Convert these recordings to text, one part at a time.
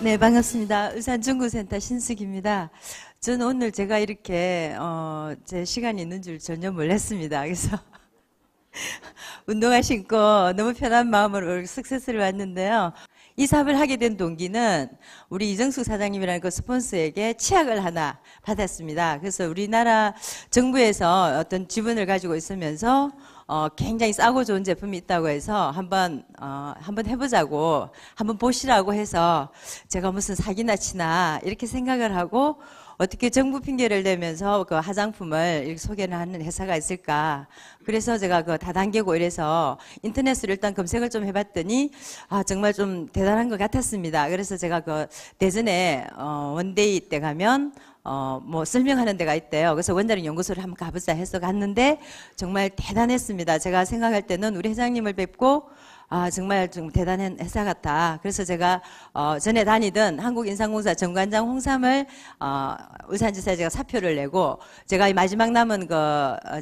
네, 반갑습니다. 의산정보센터 신숙입니다. 저는 오늘 제가 이렇게 제 시간이 있는 줄 전혀 몰랐습니다. 그래서 운동화 신고 너무 편한 마음으로 석세스를 왔는데요. 이 사업을 하게 된 동기는 우리 이정숙 사장님이라는 그 스폰서에게 치약을 하나 받았습니다. 그래서 우리나라 정부에서 어떤 지분을 가지고 있으면서 굉장히 싸고 좋은 제품이 있다고 해서 한번 해보자고, 한번 보시라고 해서 제가 무슨 사기나 치나 이렇게 생각을 하고 어떻게 정부 핑계를 대면서 그 화장품을 이렇게 소개를 하는 회사가 있을까. 그래서 제가 그 다단계고 이래서 인터넷으로 일단 검색을 좀 해봤더니 정말 좀 대단한 것 같았습니다. 그래서 제가 그 대전에 원데이 때 가면 뭐 설명하는 데가 있대요. 그래서 원자력 연구소를 한번 가보자 해서 갔는데 정말 대단했습니다. 제가 생각할 때는 우리 회장님을 뵙고 정말 좀 대단한 회사 같다. 그래서 제가 전에 다니던 한국인삼공사 정관장 홍삼을 울산지사에 제가 사표를 내고 제가 이 마지막 남은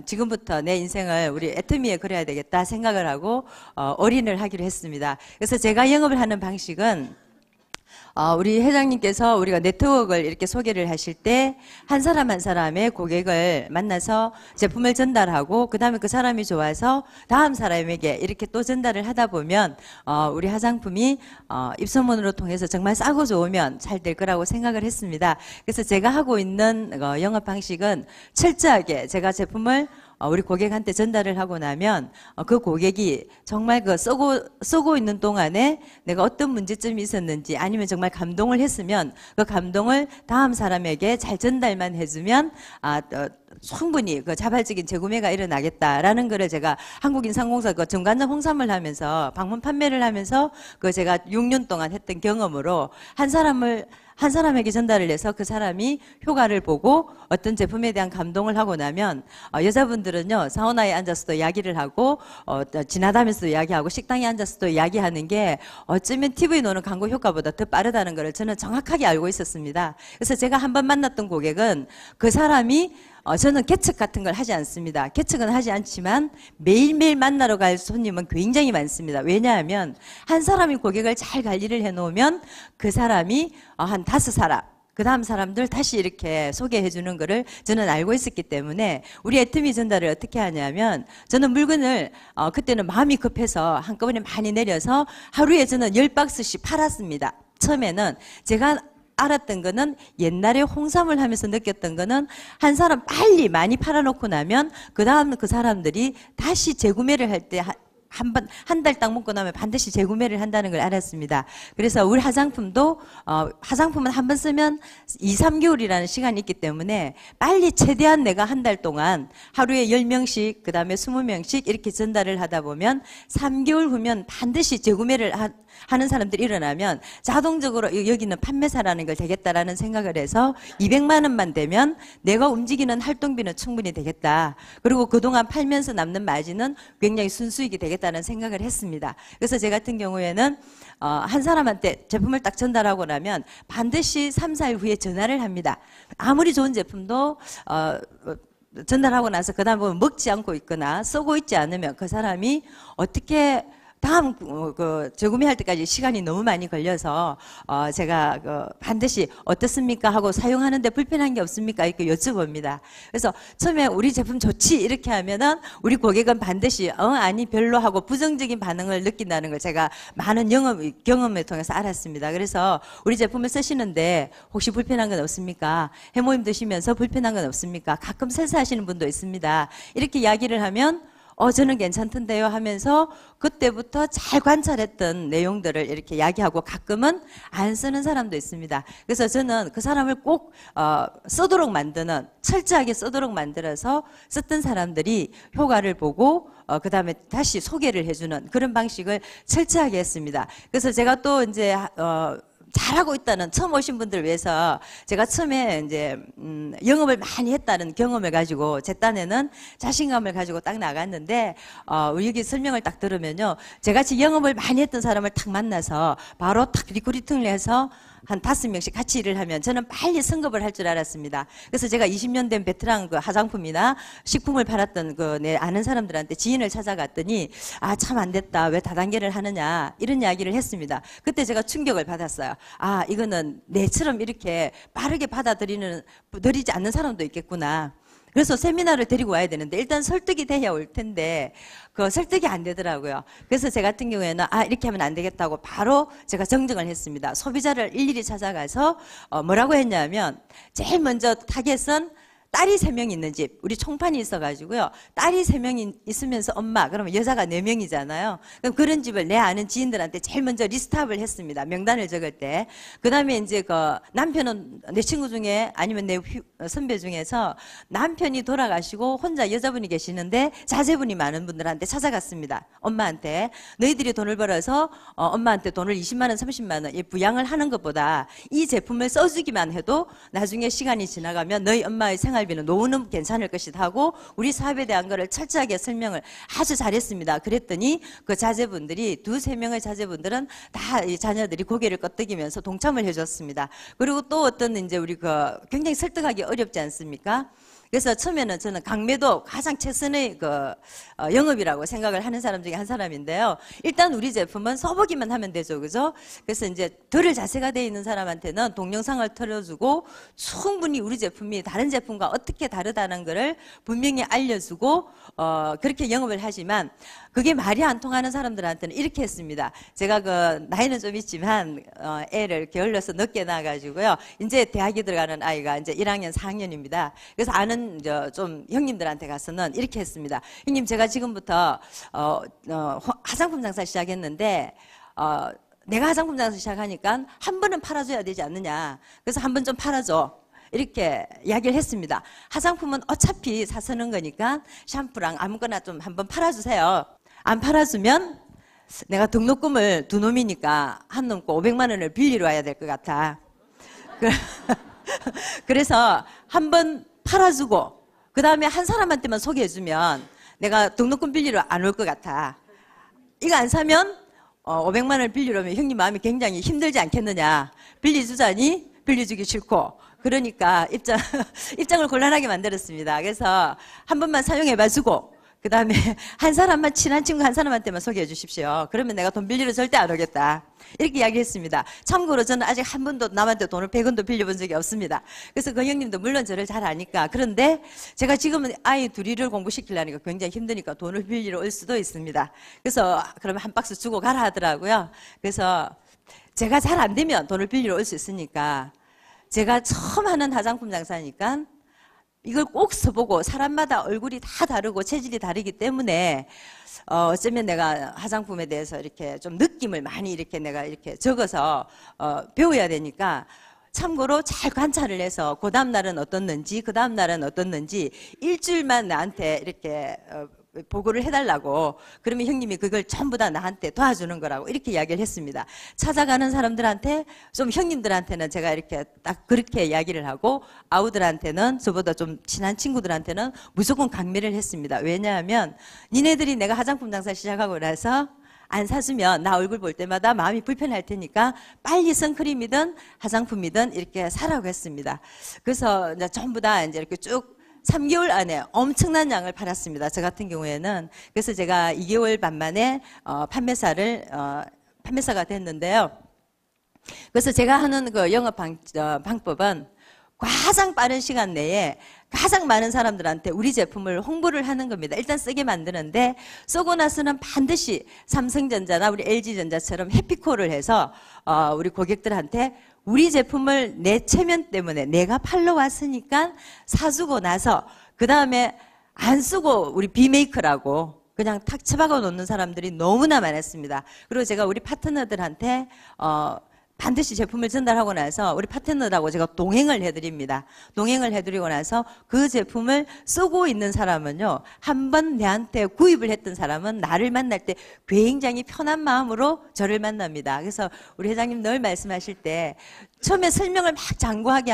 지금부터 내 인생을 우리 애터미에 그려야 되겠다 생각을 하고 올인을 하기로 했습니다. 그래서 제가 영업을 하는 방식은 우리 회장님께서 우리가 네트워크를 이렇게 소개를 하실 때 한 사람 한 사람의 고객을 만나서 제품을 전달하고 그 다음에 그 사람이 좋아서 다음 사람에게 이렇게 또 전달을 하다 보면 우리 화장품이 입소문으로 통해서 정말 싸고 좋으면 잘 될 거라고 생각을 했습니다. 그래서 제가 하고 있는 영업 방식은 철저하게 제가 제품을 우리 고객한테 전달을 하고 나면 그 고객이 정말 쓰고 있는 동안에 내가 어떤 문제점이 있었는지 아니면 정말 감동을 했으면 그 감동을 다음 사람에게 잘 전달만 해주면 충분히 그 자발적인 재구매가 일어나겠다라는 거를 제가 한국인삼공사 그 정관장 홍삼을 하면서 방문 판매를 하면서 그 제가 6년 동안 했던 경험으로 한 사람에게 전달을 해서 그 사람이 효과를 보고 어떤 제품에 대한 감동을 하고 나면 여자분들은요 사우나에 앉아서도 이야기를 하고 지나다니면서도 이야기하고 식당에 앉아서도 이야기하는 게 어쩌면 TV에 나오는 광고 효과보다 더 빠르다는 걸 저는 정확하게 알고 있었습니다. 그래서 제가 한번 만났던 고객은 그 사람이 저는 개척 같은 걸 하지 않습니다. 개척은 하지 않지만 매일매일 만나러 갈 손님은 굉장히 많습니다. 왜냐하면 한 사람이 고객을 잘 관리를 해놓으면 그 사람이 한 5사람 그 다음 사람들 다시 이렇게 소개해 주는 거를 저는 알고 있었기 때문에 우리 애터미 전달을 어떻게 하냐면 저는 물건을 그때는 마음이 급해서 한꺼번에 많이 내려서 하루에 저는 10박스씩 팔았습니다. 처음에는 제가 알았던 거는 옛날에 홍삼을 하면서 느꼈던 거는 한 사람 빨리 많이 팔아놓고 나면 그 다음 그 사람들이 다시 재구매를 할 때 한 달 딱 먹고 나면 반드시 재구매를 한다는 걸 알았습니다. 그래서 우리 화장품도 화장품은 한 번 쓰면 2, 3개월이라는 시간이 있기 때문에 빨리 최대한 내가 한 달 동안 하루에 10명씩 그 다음에 20명씩 이렇게 전달을 하다 보면 3개월 후면 반드시 재구매를 하는 사람들이 일어나면 자동적으로 여기는 판매사라는 걸 되겠다라는 생각을 해서 200만 원만 되면 내가 움직이는 활동비는 충분히 되겠다. 그리고 그동안 팔면서 남는 마진은 굉장히 순수익이 되겠다는 생각을 했습니다. 그래서 제 같은 경우에는 한 사람한테 제품을 딱 전달하고 나면 반드시 3, 4일 후에 전화를 합니다. 아무리 좋은 제품도 전달하고 나서 그 다음 보면 먹지 않고 있거나 쓰고 있지 않으면 그 사람이 어떻게 다음 재구매할 때까지 시간이 너무 많이 걸려서 제가 반드시 어떻습니까 하고 사용하는데 불편한 게 없습니까 이렇게 여쭤봅니다. 그래서 처음에 우리 제품 좋지 이렇게 하면은 우리 고객은 반드시 아니 별로 하고 부정적인 반응을 느낀다는 걸 제가 많은 경험을 통해서 알았습니다. 그래서 우리 제품을 쓰시는데 혹시 불편한 건 없습니까? 해모임 드시면서 불편한 건 없습니까? 가끔 설사하시는 분도 있습니다. 이렇게 이야기를 하면 저는 괜찮던데요 하면서 그때부터 잘 관찰했던 내용들을 이렇게 이야기하고 가끔은 안 쓰는 사람도 있습니다. 그래서 저는 그 사람을 꼭 쓰도록 만드는 철저하게 쓰도록 만들어서 썼던 사람들이 효과를 보고 그 다음에 다시 소개를 해주는 그런 방식을 철저하게 했습니다. 그래서 제가 또 이제 잘하고 있다는 처음 오신 분들을 위해서 제가 처음에 이제 영업을 많이 했다는 경험을 가지고 제 딴에는 자신감을 가지고 딱 나갔는데 여기 설명을 딱 들으면요 제같이 영업을 많이 했던 사람을 딱 만나서 바로 딱 리크루팅을 해서 한 5명씩 같이 일을 하면 저는 빨리 승급을 할 줄 알았습니다. 그래서 제가 20년 된 베테랑 그 화장품이나 식품을 팔았던 그 내 아는 사람들한테 지인을 찾아갔더니 아, 참 안 됐다. 왜 다단계를 하느냐. 이런 이야기를 했습니다. 그때 제가 충격을 받았어요. 아, 이거는 내처럼 이렇게 빠르게 받아들이지 않는 사람도 있겠구나. 그래서 세미나를 데리고 와야 되는데 일단 설득이 돼야 올 텐데 그 설득이 안 되더라고요. 그래서 제 같은 경우에는 아, 이렇게 하면 안 되겠다고 바로 제가 정정을 했습니다. 소비자를 일일이 찾아가서 뭐라고 했냐면 제일 먼저 타겟은 딸이 3명 있는 집, 우리 총판이 있어가지고요. 딸이 3명 있으면서 엄마, 그러면 여자가 4명이잖아요. 그럼 그런 집을 내 아는 지인들한테 제일 먼저 리스트업을 했습니다. 명단을 적을 때. 그 다음에 이제 그 남편은 내 친구 중에 아니면 내 선배 중에서 남편이 돌아가시고 혼자 여자분이 계시는데 자제분이 많은 분들한테 찾아갔습니다. 엄마한테. 너희들이 돈을 벌어서 엄마한테 돈을 20만 원, 30만 원 부양을 하는 것보다 이 제품을 써주기만 해도 나중에 시간이 지나가면 너희 엄마의 생활 비는 노후는 괜찮을 것이다 하고 우리 사업에 대한 거를 철저하게 설명을 아주 잘했습니다. 그랬더니 그 자제분들이 2-3명의 자제분들은 다 이 자녀들이 고개를 끄덕이면서 동참을 해줬습니다. 그리고 또 어떤 이제 우리 그 굉장히 설득하기 어렵지 않습니까? 그래서 처음에는 저는 강매도 가장 최선의 영업이라고 생각을 하는 사람 중에 한 사람인데요. 일단 우리 제품은 써보기만 하면 되죠. 그죠? 그래서 이제 덜 자세가 돼 있는 사람한테는 동영상을 틀어주고 충분히 우리 제품이 다른 제품과 어떻게 다르다는 것을 분명히 알려주고 그렇게 영업을 하지만 그게 말이 안 통하는 사람들한테는 이렇게 했습니다. 제가 그 나이는 좀 있지만 애를 게을러서 늦게 낳아가지고요. 이제 대학에 들어가는 아이가 이제 1학년 4학년입니다. 그래서 아는 좀 형님들한테 가서는 이렇게 했습니다. 형님, 제가 지금부터 화장품 장사 시작했는데 내가 화장품 장사 시작하니까 한 번은 팔아줘야 되지 않느냐. 그래서 한 번 좀 팔아줘. 이렇게 이야기를 했습니다. 화장품은 어차피 사 쓰는 거니까 샴푸랑 아무거나 좀 한번 팔아주세요. 안 팔아주면 내가 등록금을 2놈이니까 한 놈 거 500만 원을 빌리러 와야 될 것 같아. 그래서 한번 팔아주고 그 다음에 한 사람한테만 소개해주면 내가 등록금 빌리러 안 올 것 같아. 이거 안 사면 500만 원을 빌리러 오면 형님 마음이 굉장히 힘들지 않겠느냐. 빌려주자니 빌려주기 싫고 그러니까 입장을 곤란하게 만들었습니다. 그래서 한 번만 사용해봐주고 그 다음에 한 사람만, 친한 친구 한 사람한테만 소개해 주십시오. 그러면 내가 돈 빌리러 절대 안 오겠다. 이렇게 이야기했습니다. 참고로 저는 아직 한 번도 남한테 돈을 100원도 빌려본 적이 없습니다. 그래서 그 형님도 물론 저를 잘 아니까. 그런데 제가 지금은 아이 둘이를 공부시키려니까 굉장히 힘드니까 돈을 빌리러 올 수도 있습니다. 그래서 그러면 한 박스 주고 가라 하더라고요. 그래서 제가 잘 안 되면 돈을 빌리러 올 수 있으니까 제가 처음 하는 화장품 장사니까 이걸 꼭 써보고 사람마다 얼굴이 다 다르고 체질이 다르기 때문에 어쩌면 내가 화장품에 대해서 이렇게 좀 느낌을 많이 이렇게 내가 이렇게 적어서 배워야 되니까 참고로 잘 관찰을 해서 그 다음 날은 어떻는지 그 다음 날은 어떻는지 일주일만 나한테 이렇게 보고를 해달라고. 그러면 형님이 그걸 전부 다 나한테 도와주는 거라고 이렇게 이야기를 했습니다. 찾아가는 사람들한테 좀 형님들한테는 제가 이렇게 딱 그렇게 이야기를 하고 아우들한테는 저보다 좀 친한 친구들한테는 무조건 강매를 했습니다. 왜냐하면 니네들이 내가 화장품 장사 시작하고 나서 안 사주면 나 얼굴 볼 때마다 마음이 불편할 테니까 빨리 선크림이든 화장품이든 이렇게 사라고 했습니다. 그래서 이제 전부 다 이제 이렇게 쭉 3개월 안에 엄청난 양을 팔았습니다. 저 같은 경우에는. 그래서 제가 2개월 반 만에 판매사가 됐는데요. 그래서 제가 하는 그 영업 방법은 가장 빠른 시간 내에 가장 많은 사람들한테 우리 제품을 홍보를 하는 겁니다. 일단 쓰게 만드는데 쓰고 나서는 반드시 삼성전자나 우리 LG전자처럼 해피콜을 해서 우리 고객들한테 우리 제품을 내 체면 때문에 내가 팔러 왔으니까 사주고 나서 그 다음에 안 쓰고 우리 비메이크라고 그냥 탁 쳐박아 놓는 사람들이 너무나 많았습니다. 그리고 제가 우리 파트너들한테 반드시 제품을 전달하고 나서 우리 파트너라고 제가 동행을 해드립니다. 동행을 해드리고 나서 그 제품을 쓰고 있는 사람은요, 한번 내한테 구입을 했던 사람은 나를 만날 때 굉장히 편한 마음으로 저를 만납니다. 그래서 우리 회장님 늘 말씀하실 때 처음에 설명을 막 장황하게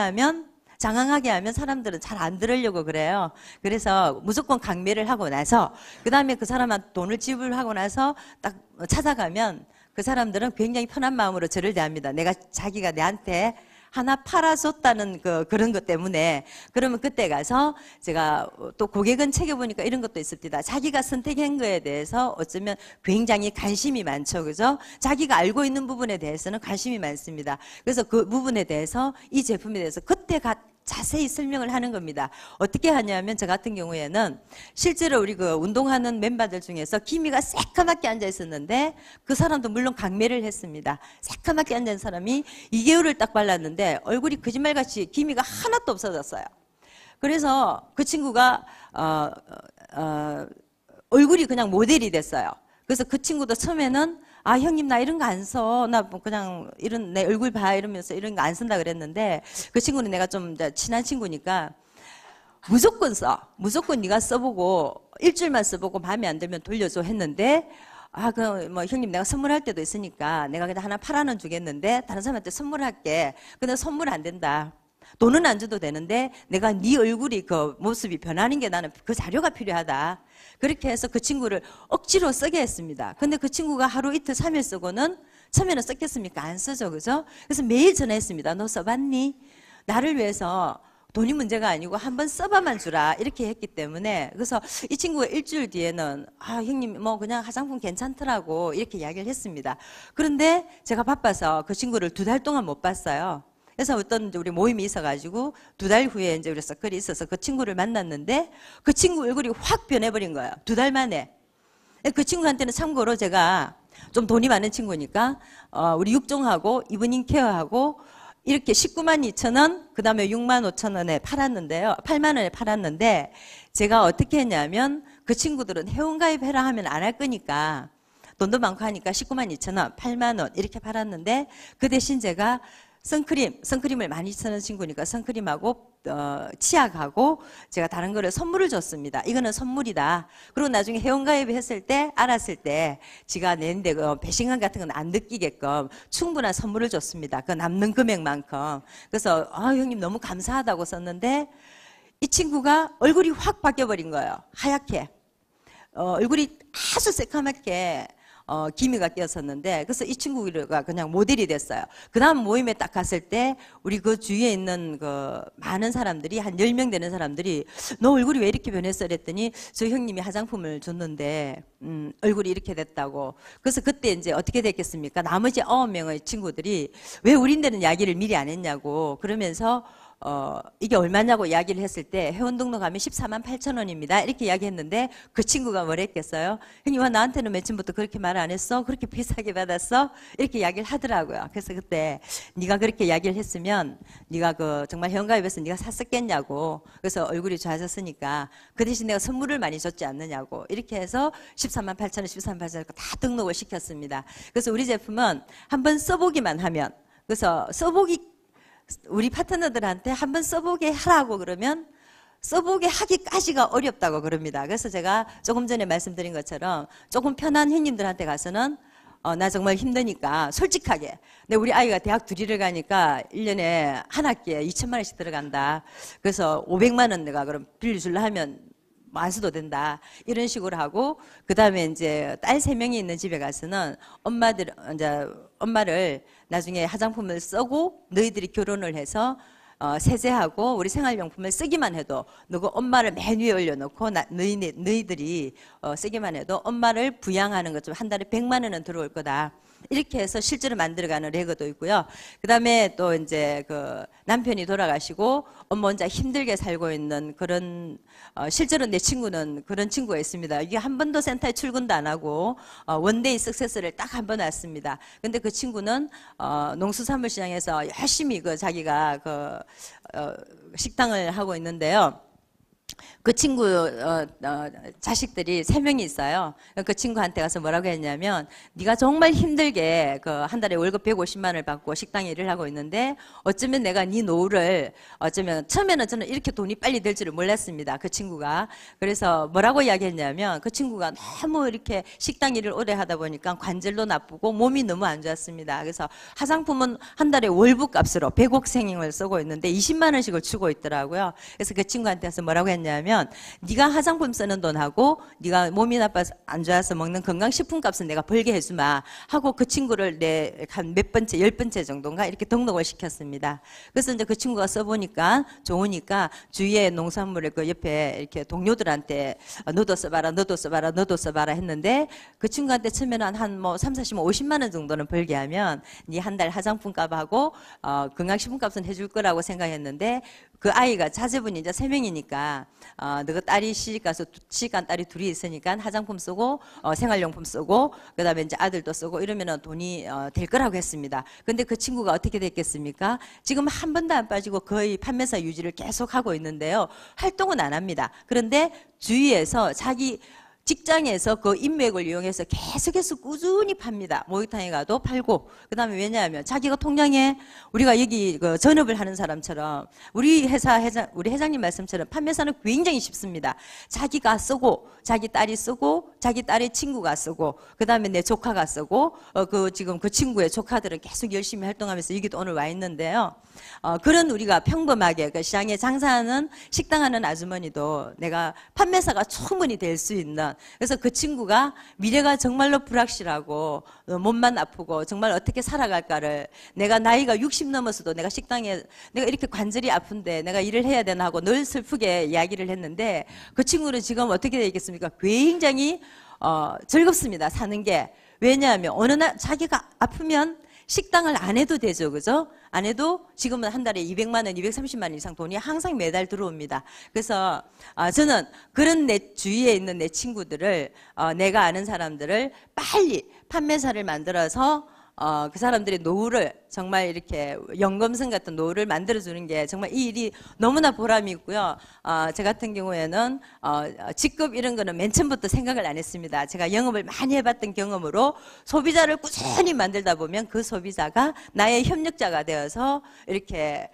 하면 사람들은 잘 안 들으려고 그래요. 그래서 무조건 강매를 하고 나서 그 다음에 그 사람한테 돈을 지불하고 나서 딱 찾아가면 그 사람들은 굉장히 편한 마음으로 저를 대합니다. 자기가 내한테 하나 팔아줬다는 그런 것 때문에. 그러면 그때 가서 제가 또 고객은 챙겨보니까 이런 것도 있습니다. 자기가 선택한 거에 대해서 어쩌면 굉장히 관심이 많죠. 그죠? 자기가 알고 있는 부분에 대해서는 관심이 많습니다. 그래서 그 부분에 대해서 이 제품에 대해서 그때 자세히 설명을 하는 겁니다. 어떻게 하냐면 저 같은 경우에는 실제로 우리 그 운동하는 멤버들 중에서 기미가 새까맣게 앉아 있었는데 그 사람도 물론 강매를 했습니다. 새까맣게 앉은 사람이 2개월을 딱 발랐는데 얼굴이 거짓말같이 기미가 하나도 없어졌어요. 그래서 그 친구가 얼굴이 그냥 모델이 됐어요. 그래서 그 친구도 처음에는 아, 형님, 나 이런 거 안 써. 나 뭐 그냥 이런 내 얼굴 봐. 이러면서 이런 거 안 쓴다 그랬는데 그 친구는 내가 좀 친한 친구니까 무조건 써. 무조건 네가 써보고 일주일만 써보고 마음에 안 들면 돌려줘 했는데 아, 뭐 형님 내가 선물할 때도 있으니까 내가 그냥 하나 8,000원 주겠는데 다른 사람한테 선물할게. 근데 선물 안 된다. 돈은 안 줘도 되는데 내가 네 얼굴이 그 모습이 변하는 게 나는 그 자료가 필요하다. 그렇게 해서 그 친구를 억지로 쓰게 했습니다. 근데 그 친구가 하루 이틀 3일 쓰고는 처음에는 썼겠습니까? 안 쓰죠. 그죠? 그래서 매일 전화했습니다. 너 써봤니? 나를 위해서 돈이 문제가 아니고 한번 써봐만 주라. 이렇게 했기 때문에. 그래서 이 친구가 일주일 뒤에는 아, 형님 뭐 그냥 화장품 괜찮더라고. 이렇게 이야기를 했습니다. 그런데 제가 바빠서 그 친구를 2달 동안 못 봤어요. 그래서 어떤 우리 모임이 있어가지고 2달 후에 이제 우리 서클이 있어서 그 친구를 만났는데 그 친구 얼굴이 확 변해버린 거예요. 2달 만에. 그 친구한테는 참고로 제가 좀 돈이 많은 친구니까 우리 육종하고 이브닝 케어하고 이렇게 192,200원 그 다음에 65,000원에 팔았는데요. 8만원에 팔았는데 제가 어떻게 했냐면 그 친구들은 회원가입해라 하면 안 할 거니까 돈도 많고 하니까 192,200원 8만원 이렇게 팔았는데 그 대신 제가 선크림을 많이 쓰는 친구니까 선크림하고 치약하고 제가 다른 거를 선물을 줬습니다. 이거는 선물이다. 그리고 나중에 회원가입을 했을 때 알았을 때 지가 낸데 배신감 같은 건 안 느끼게끔 충분한 선물을 줬습니다. 그 남는 금액만큼. 그래서 형님 너무 감사하다고 썼는데 이 친구가 얼굴이 확 바뀌어버린 거예요. 하얗게. 얼굴이 아주 새까맣게 기미가 끼었었는데 그래서 이 친구가 그냥 모델이 됐어요. 그 다음 모임에 딱 갔을 때 우리 그 주위에 있는 그 많은 사람들이 한 10명 되는 사람들이 너 얼굴이 왜 이렇게 변했어? 그랬더니 저 형님이 화장품을 줬는데 얼굴이 이렇게 됐다고. 그래서 그때 이제 어떻게 됐겠습니까? 나머지 9명의 친구들이 왜 우린데는 이야기를 미리 안 했냐고 그러면서 이게 얼마냐고 이야기를 했을 때 회원 등록하면 148,000원입니다. 이렇게 이야기했는데 그 친구가 뭘 했겠어요? 형님 나한테는 맨처음부터 그렇게 말 안 했어? 그렇게 비싸게 받았어? 이렇게 이야기를 하더라고요. 그래서 그때 네가 그렇게 이야기를 했으면 네가 정말 회원가입해서 네가 샀었겠냐고. 그래서 얼굴이 좋아졌으니까 그 대신 내가 선물을 많이 줬지 않느냐고. 이렇게 해서 138,000원, 138,000원 다 등록을 시켰습니다. 그래서 우리 제품은 한번 써보기만 하면 그래서 우리 파트너들한테 한번 써보게 하라고 그러면 써보게 하기까지가 어렵다고 그럽니다. 그래서 제가 조금 전에 말씀드린 것처럼 조금 편한 형님들한테 가서는 나 정말 힘드니까 솔직하게 근데 우리 아이가 대학 둘이를 가니까 1년에 한 학기에 2천만 원씩 들어간다. 그래서 500만 원 내가 그럼 빌려줄라 하면 안 써도 된다. 이런 식으로 하고 그 다음에 이제 딸 3명이 있는 집에 가서는 엄마를 나중에 화장품을 쓰고 너희들이 결혼을 해서 세제하고 우리 생활용품을 쓰기만 해도 너가 엄마를 맨 위에 올려놓고 너희들이 쓰기만 해도 엄마를 부양하는 것 좀 한 달에 100만 원은 들어올 거다. 이렇게 해서 실제로 만들어가는 레거도 있고요. 그 다음에 또 이제 그 남편이 돌아가시고 엄마 혼자 힘들게 살고 있는 그런 실제로 내 친구는 그런 친구가 있습니다. 이게 한 번도 센터에 출근도 안 하고 원데이 석세스를 딱 한 번 왔습니다. 근데 그 친구는 농수산물시장에서 열심히 자기가 식당을 하고 있는데요. 그 친구 자식들이 3명이 있어요. 그 친구한테 가서 뭐라고 했냐면 네가 정말 힘들게 한 달에 월급 150만 원을 받고 식당 일을 하고 있는데 어쩌면 내가 네 노후를 어쩌면 처음에는 저는 이렇게 돈이 빨리 될 줄을 몰랐습니다. 그 친구가. 그래서 뭐라고 이야기했냐면 그 친구가 너무 이렇게 식당 일을 오래 하다 보니까 관절도 나쁘고 몸이 너무 안 좋았습니다. 그래서 화장품은 한 달에 월부 값으로 100억 생을 쓰고 있는데 20만 원씩을 주고 있더라고요. 그래서 그 친구한테 가서 뭐라고 했냐면 했냐면 네가 화장품 쓰는 돈하고 네가 몸이 나빠서 안 좋아서 먹는 건강식품 값은 내가 벌게 해주마 하고 그 친구를 한 몇 번째, 10번째 정도인가 이렇게 등록을 시켰습니다. 그래서 이제 그 친구가 써보니까 좋으니까 주위에 농산물을 그 옆에 이렇게 동료들한테 너도 써봐라, 너도 써봐라, 너도 써봐라 했는데 그 친구한테 처음에는 한 뭐 3, 40만, 50만 원 정도는 벌게 하면 네 한 달 화장품 값하고 건강식품 값은 해줄 거라고 생각했는데 그 아이가 자제분이 이제 3명이니까 너가 딸이 시집가서 시간 딸이 둘이 있으니까 화장품 쓰고 생활용품 쓰고 그다음에 이제 아들도 쓰고 이러면은 돈이 될 거라고 했습니다. 근데 그 친구가 어떻게 됐겠습니까? 지금 한 번도 안 빠지고 거의 판매사 유지를 계속 하고 있는데요. 활동은 안 합니다. 그런데 주위에서 자기 직장에서 그 인맥을 이용해서 계속해서 꾸준히 팝니다. 목욕탕에 가도 팔고. 그 다음에 왜냐하면 자기가 통장에 우리가 여기 그 전업을 하는 사람처럼 우리 회장님 말씀처럼 판매사는 굉장히 쉽습니다. 자기가 쓰고, 자기 딸이 쓰고, 자기 딸의 친구가 쓰고, 그 다음에 내 조카가 쓰고, 지금 그 친구의 조카들은 계속 열심히 활동하면서 여기도 오늘 와 있는데요. 그런 우리가 평범하게 그 시장에 장사하는 식당 하는 아주머니도 내가 판매사가 충분히 될 수 있는 그래서 그 친구가 미래가 정말로 불확실하고 몸만 아프고 정말 어떻게 살아갈까를 내가 나이가 60 넘어서도 내가 식당에 내가 이렇게 관절이 아픈데 내가 일을 해야 되나 하고 늘 슬프게 이야기를 했는데 그 친구는 지금 어떻게 되겠습니까? 굉장히 즐겁습니다. 사는 게. 왜냐하면 어느 날 자기가 아프면 식당을 안 해도 되죠. 그죠? 안 해도 지금은 한 달에 200만 원, 230만 원 이상 돈이 항상 매달 들어옵니다. 그래서 저는 그런 내 주위에 있는 내 친구들을 내가 아는 사람들을 빨리 판매사를 만들어서 그 사람들의 노후를 정말 이렇게 연금성 같은 노후를 만들어주는 게 정말 이 일이 너무나 보람이 있고요. 저 같은 경우에는 직급 이런 거는 맨 처음부터 생각을 안 했습니다. 제가 영업을 많이 해봤던 경험으로 소비자를 꾸준히 만들다 보면 그 소비자가 나의 협력자가 되어서 이렇게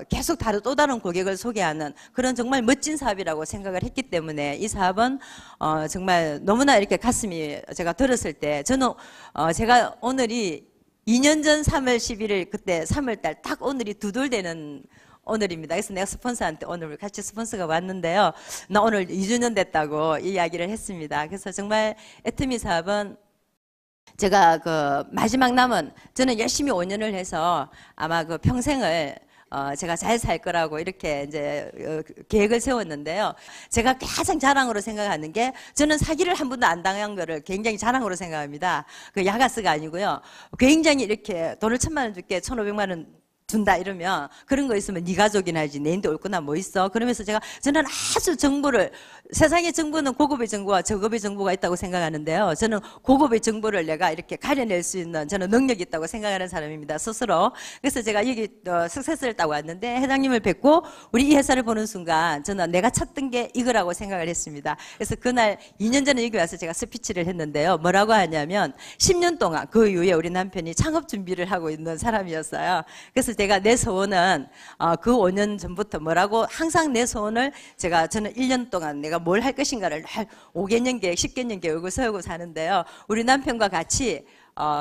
계속 또 다른 고객을 소개하는 그런 정말 멋진 사업이라고 생각을 했기 때문에 이 사업은 정말 너무나 이렇게 가슴이 제가 들었을 때 저는 제가 오늘이 2년 전 3월 11일 그때 3월달 딱 오늘이 두 돌 되는 오늘입니다. 그래서 내가 스폰서한테 오늘 같이 스폰서가 왔는데요. 나 오늘 2주년 됐다고 이야기를 했습니다. 그래서 정말 애터미 사업은 제가 그 마지막 남은 저는 열심히 5년을 해서 아마 그 평생을 제가 잘 살 거라고 이렇게 이제 계획을 세웠는데요. 제가 가장 자랑으로 생각하는 게 저는 사기를 한 번도 안 당한 거를 굉장히 자랑으로 생각합니다. 그 야가스가 아니고요. 굉장히 이렇게 돈을 1,000만 원 줄게 1,500만 원 준다 이러면 그런 거 있으면 네 가족이나 지 내인데 올 거나 뭐 있어. 그러면서 저는 아주 정보를 세상의 정보는 고급의 정보와 저급의 정보가 있다고 생각하는데요. 저는 고급의 정보를 내가 이렇게 가려낼 수 있는 저는 능력이 있다고 생각하는 사람입니다. 스스로. 그래서 제가 여기 석세스를 따고 왔는데 회장님을 뵙고 우리 이 회사를 보는 순간 저는 내가 찾던 게 이거라고 생각을 했습니다. 그래서 그날 2년 전에 여기 와서 제가 스피치를 했는데요. 뭐라고 하냐면 10년 동안 그 이후에 우리 남편이 창업 준비를 하고 있는 사람이었어요. 그래서 제가 내 소원은 그 5년 전부터 뭐라고 항상 내 소원을 저는 1년 동안 내가 뭘 할 것인가를 5개년 계획, 10개년 계획을 세우고 사는데요. 우리 남편과 같이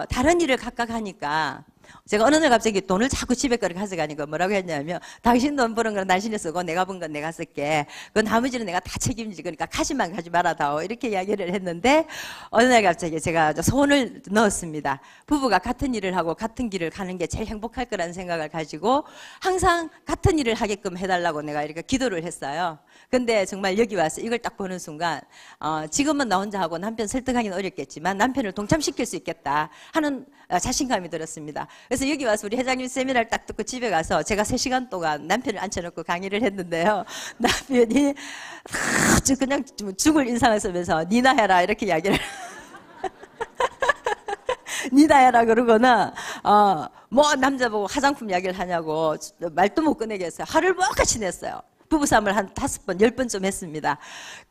다른 일을 각각 하니까 제가 어느 날 갑자기 돈을 자꾸 집에 거를 가져가니까 뭐라고 했냐면 당신 돈 버는 건 당신이 쓰고 내가 번 건 내가 쓸게. 그 나머지는 내가 다 책임지고 그러니까 가지만 가지 말아다오. 이렇게 이야기를 했는데 어느 날 갑자기 제가 소원을 넣었습니다. 부부가 같은 일을 하고 같은 길을 가는 게 제일 행복할 거라는 생각을 가지고 항상 같은 일을 하게끔 해달라고 내가 이렇게 기도를 했어요. 근데 정말 여기 와서 이걸 딱 보는 순간 지금은 나 혼자 하고 남편 설득하기는 어렵겠지만 남편을 동참시킬 수 있겠다 하는 자신감이 들었습니다. 그래서 여기 와서 우리 회장님 세미나를 딱 듣고 집에 가서 제가 3시간 동안 남편을 앉혀놓고 강의를 했는데요. 남편이 아주 그냥 죽을 인상을 쓰면서 니나 해라 이렇게 이야기를 니나 해라 그러거나 뭐 남자보고 화장품 이야기를 하냐고 말도 못 꺼내겠어요. 화를 똑같이 냈어요. 부부싸움을 한 5번, 10번쯤 했습니다.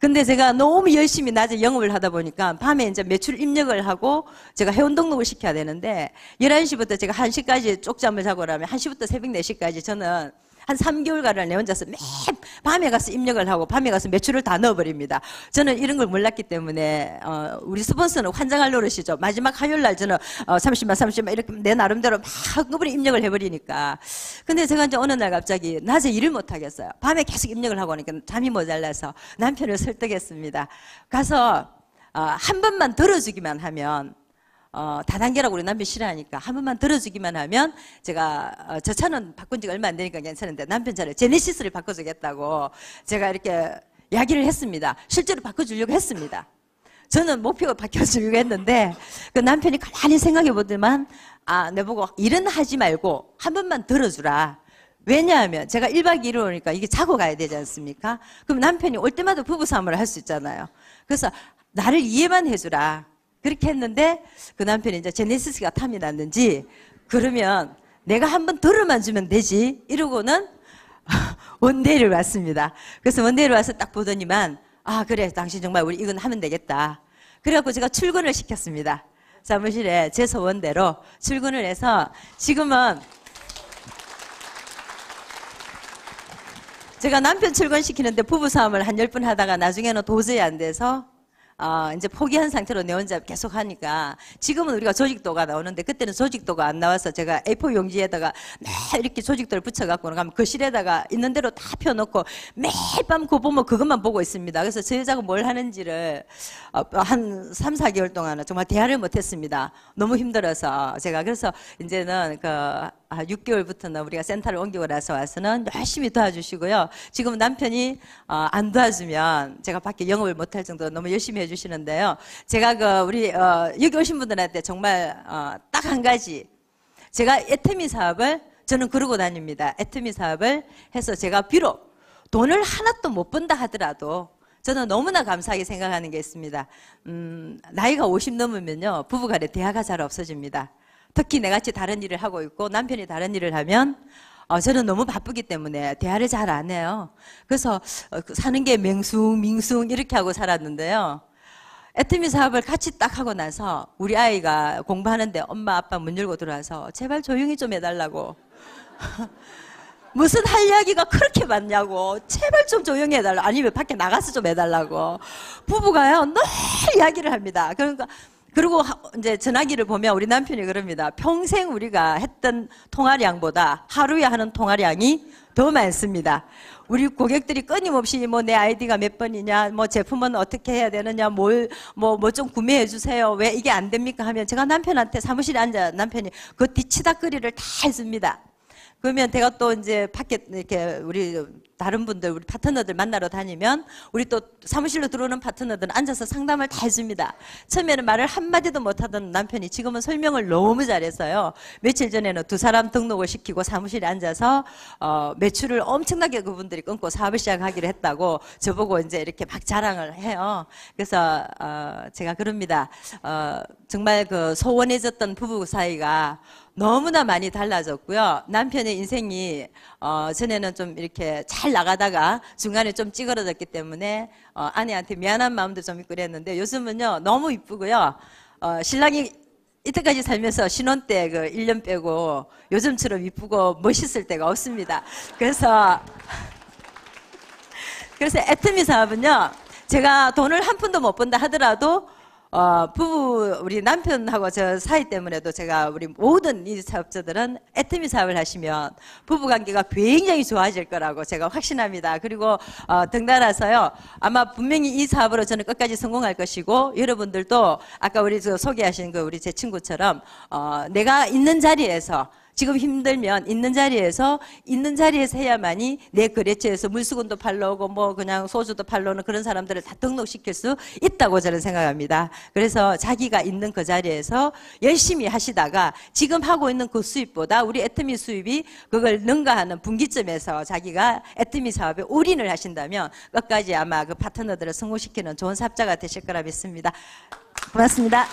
근데 제가 너무 열심히 낮에 영업을 하다 보니까 밤에 이제 매출 입력을 하고 제가 회원 등록을 시켜야 되는데 11시부터 제가 1시까지 쪽잠을 자고 나면 1시부터 새벽 4시까지 저는 한 3개월간을 내 혼자서 매일 밤에 가서 입력을 하고 밤에 가서 매출을 다 넣어버립니다. 저는 이런 걸 몰랐기 때문에 우리 스폰서는 환장할 노릇이죠. 마지막 화요일 날 저는 30만 이렇게 내 나름대로 막 한꺼번에 입력을 해버리니까. 근데 제가 이제 어느 날 갑자기 낮에 일을 못 하겠어요. 밤에 계속 입력을 하고 하니까 잠이 모자라서 남편을 설득했습니다. 가서 한 번만 들어주기만 하면 다단계라고 우리 남편 싫어하니까 한 번만 들어주기만 하면 제가 저 차는 바꾼 지가 얼마 안 되니까 괜찮은데 남편 차를 제네시스를 바꿔주겠다고 제가 이렇게 이야기를 했습니다. 실제로 바꿔주려고 했습니다. 저는 목표가 바뀌어주려고 했는데 그 남편이 가만히 생각해 보더만 내보고 일은 하지 말고 한 번만 들어주라. 왜냐하면 제가 1박 2일 오니까 이게 자고 가야 되지 않습니까? 그럼 남편이 올 때마다 부부싸움을 할 수 있잖아요. 그래서 나를 이해만 해주라. 그렇게 했는데 그 남편이 이제 제네시스가 탐이 났는지 그러면 내가 한번 들어만 주면 되지 이러고는 원데이를 왔습니다. 그래서 원데이를 와서 딱 보더니만 그래 당신 정말 우리 이건 하면 되겠다. 그래갖고 제가 출근을 시켰습니다. 사무실에 제 소원대로 출근을 해서 지금은 제가 남편 출근시키는데 부부싸움을 한 10분 하다가 나중에는 도저히 안 돼서 이제 포기한 상태로 내 혼자 계속 하니까 지금은 우리가 조직도가 나오는데 그때는 조직도가 안 나와서 제가 A4 용지에다가 이렇게 조직도를 붙여갖고 가면 거실에다가 있는 대로 다 펴놓고 매일 밤 그거 보면 그것만 보고 있습니다. 그래서 저 여자가 뭘 하는지를 한 3, 4개월 동안은 정말 대화를 못했습니다. 너무 힘들어서 제가 그래서 이제는 6개월부터는 우리가 센터를 옮기고 나서 와서는 열심히 도와주시고요. 지금 남편이 안 도와주면 제가 밖에 영업을 못할 정도로 너무 열심히 해주시는데요. 제가 우리 여기 오신 분들한테 정말 딱 한 가지 제가 애터미 사업을 저는 그러고 다닙니다. 애터미 사업을 해서 제가 비록 돈을 하나도 못 번다 하더라도 저는 너무나 감사하게 생각하는 게 있습니다. 나이가 50 넘으면요 부부간에 대화가 잘 없어집니다. 특히 내같이 다른 일을 하고 있고 남편이 다른 일을 하면 저는 너무 바쁘기 때문에 대화를 잘 안 해요. 그래서 사는 게 맹숭 이렇게 하고 살았는데요. 애터미 사업을 같이 딱 하고 나서 우리 아이가 공부하는데 엄마 아빠 문 열고 들어와서 제발 조용히 좀 해달라고 무슨 할 이야기가 그렇게 많냐고 제발 좀 조용히 해달라고 아니면 밖에 나가서 좀 해달라고 부부가요 늘 이야기를 합니다. 그리고 이제 전화기를 보면 우리 남편이 그럽니다. 평생 우리가 했던 통화량보다 하루에 하는 통화량이 더 많습니다. 우리 고객들이 끊임없이 내 아이디가 몇 번이냐, 제품은 어떻게 해야 되느냐, 뭐 좀 구매해 주세요. 왜 이게 안 됩니까? 하면 제가 남편한테 사무실에 앉아 남편이 그 뒤치다거리를 다 해줍니다. 그러면 제가 또 이제 밖에 이렇게 우리 다른 분들, 우리 파트너들 만나러 다니면 우리 또 사무실로 들어오는 파트너들은 앉아서 상담을 다 해줍니다. 처음에는 말을 한마디도 못하던 남편이 지금은 설명을 너무 잘해서요. 며칠 전에는 2사람 등록을 시키고 사무실에 앉아서 매출을 엄청나게 그분들이 끊고 사업을 시작하기로 했다고 저보고 이제 이렇게 막 자랑을 해요. 그래서 제가 그럽니다. 정말 그 소원해졌던 부부 사이가 너무나 많이 달라졌고요. 남편의 인생이 전에는 좀 이렇게 잘 나가다가 중간에 좀 찌그러졌기 때문에 아내한테 미안한 마음도 좀 있고 그랬는데 요즘은요 너무 이쁘고요. 신랑이 이때까지 살면서 신혼 때 그 1년 빼고 요즘처럼 이쁘고 멋있을 때가 없습니다. 그래서 애터미 사업은요 제가 돈을 한 푼도 못 번다 하더라도 부부 우리 남편하고 저 사이 때문에도 제가 우리 모든 이 사업자들은 애터미 사업을 하시면 부부관계가 굉장히 좋아질 거라고 제가 확신합니다. 그리고 덩달아서요 아마 분명히 이 사업으로 저는 끝까지 성공할 것이고 여러분들도 아까 우리 소개하신 그 우리 제 친구처럼 내가 있는 자리에서 지금 힘들면 있는 자리에서 해야만이 내 거래처에서 물수건도 팔러 오고 그냥 소주도 팔러 오는 그런 사람들을 다 등록시킬 수 있다고 저는 생각합니다. 그래서 자기가 있는 그 자리에서 열심히 하시다가 지금 하고 있는 그 수입보다 우리 애터미 수입이 그걸 능가하는 분기점에서 자기가 애터미 사업에 올인을 하신다면 끝까지 아마 그 파트너들을 성공시키는 좋은 사업자가 되실 거라 믿습니다. 고맙습니다.